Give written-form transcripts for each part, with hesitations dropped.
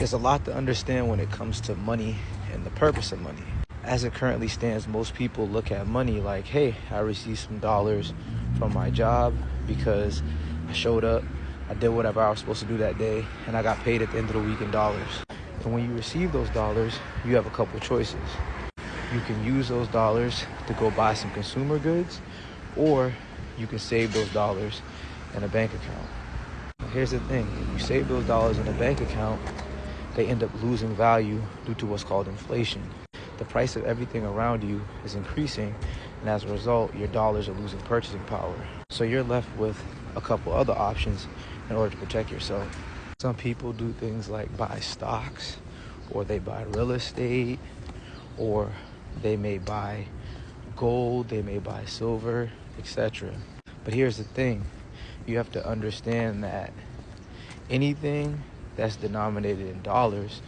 There's a lot to understand when it comes to money and the purpose of money. As it currently stands, most people look at money like, hey, I received some dollars from my job because I showed up, I did whatever I was supposed to do that day, and I got paid at the end of the week in dollars. And when you receive those dollars, you have a couple choices. You can use those dollars to go buy some consumer goods, or you can save those dollars in a bank account. Now, here's the thing. If you save those dollars in a bank account, they end up losing value due to what's called inflation. The price of everything around you is increasing, and as a result, your dollars are losing purchasing power. So you're left with a couple other options in order to protect yourself. Some people do things like buy stocks, or they buy real estate, or they may buy gold, they may buy silver, etc. But here's the thing. You have to understand that anything that's denominated in dollars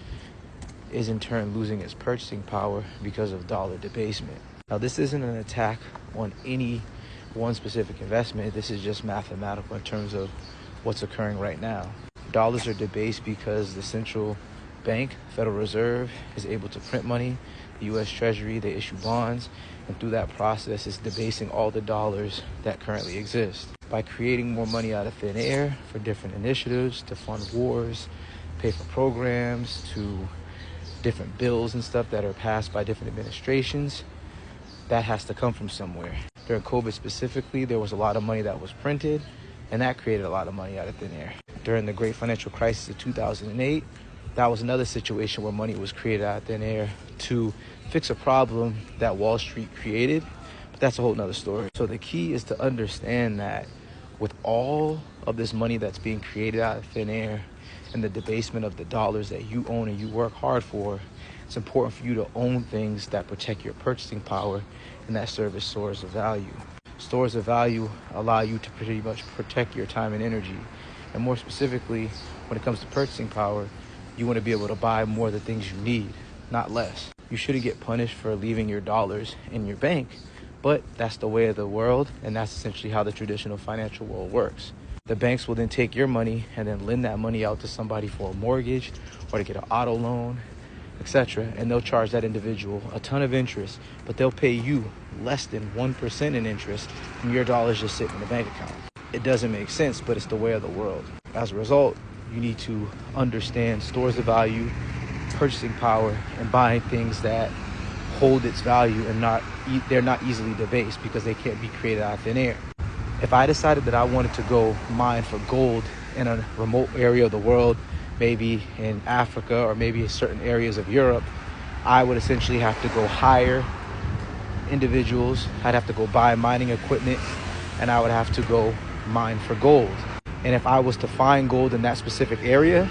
is in turn losing its purchasing power because of dollar debasement. Now, this isn't an attack on any one specific investment. This is just mathematical in terms of what's occurring right now. Dollars are debased because the central bank, Federal Reserve, is able to print money. The U.S. Treasury, they issue bonds, and through that process, it's debasing all the dollars that currently exist. By creating more money out of thin air for different initiatives, to fund wars, pay for programs, to different bills and stuff that are passed by different administrations, that has to come from somewhere. During COVID specifically, there was a lot of money that was printed, and that created a lot of money out of thin air. During the great financial crisis of 2008, that was another situation where money was created out of thin air to fix a problem that Wall Street created, but that's a whole nother story. So the key is to understand that with all of this money that's being created out of thin air and the debasement of the dollars that you own and you work hard for, it's important for you to own things that protect your purchasing power and that serve as stores of value. Stores of value allow you to pretty much protect your time and energy. And more specifically, when it comes to purchasing power, you want to be able to buy more of the things you need, not less. You shouldn't get punished for leaving your dollars in your bank, but that's the way of the world, and that's essentially how the traditional financial world works. The banks will then take your money and then lend that money out to somebody for a mortgage or to get an auto loan, etc. And they'll charge that individual a ton of interest, but they'll pay you less than 1% in interest from your dollars just sitting in the bank account. It doesn't make sense, but it's the way of the world. As a result, you need to understand stores of value, purchasing power, and buying things that hold its value and they're not easily debased because they can't be created out of thin air. If I decided that I wanted to go mine for gold in a remote area of the world, maybe in Africa or maybe in certain areas of Europe, I would essentially have to go hire individuals. I'd have to go buy mining equipment, and I would have to go mine for gold. And if I was to find gold in that specific area,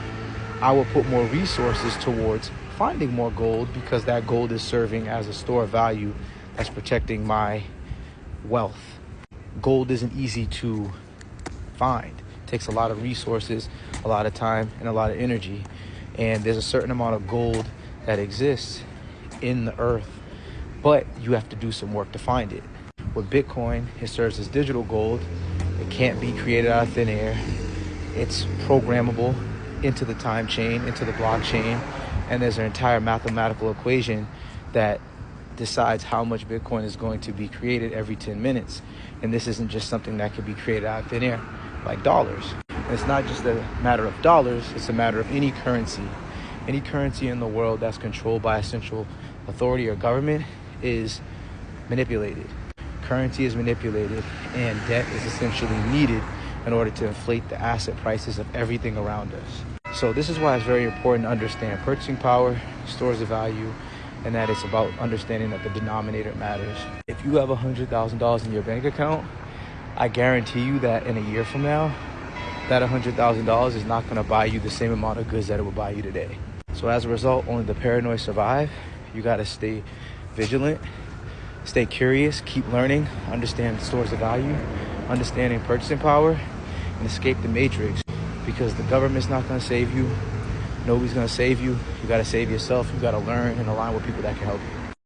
I would put more resources towards finding more gold because that gold is serving as a store of value that's protecting my wealth. Gold isn't easy to find. It takes a lot of resources, a lot of time, and a lot of energy. And there's a certain amount of gold that exists in the earth, but you have to do some work to find it. With Bitcoin, it serves as digital gold. It can't be created out of thin air. It's programmable into the time chain, into the blockchain, and there's an entire mathematical equation that decides how much Bitcoin is going to be created every 10 minutes. And this isn't just something that can be created out of thin air, like dollars. And it's not just a matter of dollars, it's a matter of any currency. Any currency in the world that's controlled by a central authority or government is manipulated. Currency is manipulated, and debt is essentially needed in order to inflate the asset prices of everything around us. So this is why it's very important to understand purchasing power, stores of value, and that it's about understanding that the denominator matters. If you have $100,000 in your bank account, I guarantee you that in a year from now, that $100,000 is not going to buy you the same amount of goods that it will buy you today. So as a result, only the paranoid survive. You got to stay vigilant, stay curious, keep learning, understand stores of value, understanding purchasing power, and escape the matrix, because the government's not going to save you. Nobody's going to save you. You got to save yourself. You got to learn and align with people that can help you.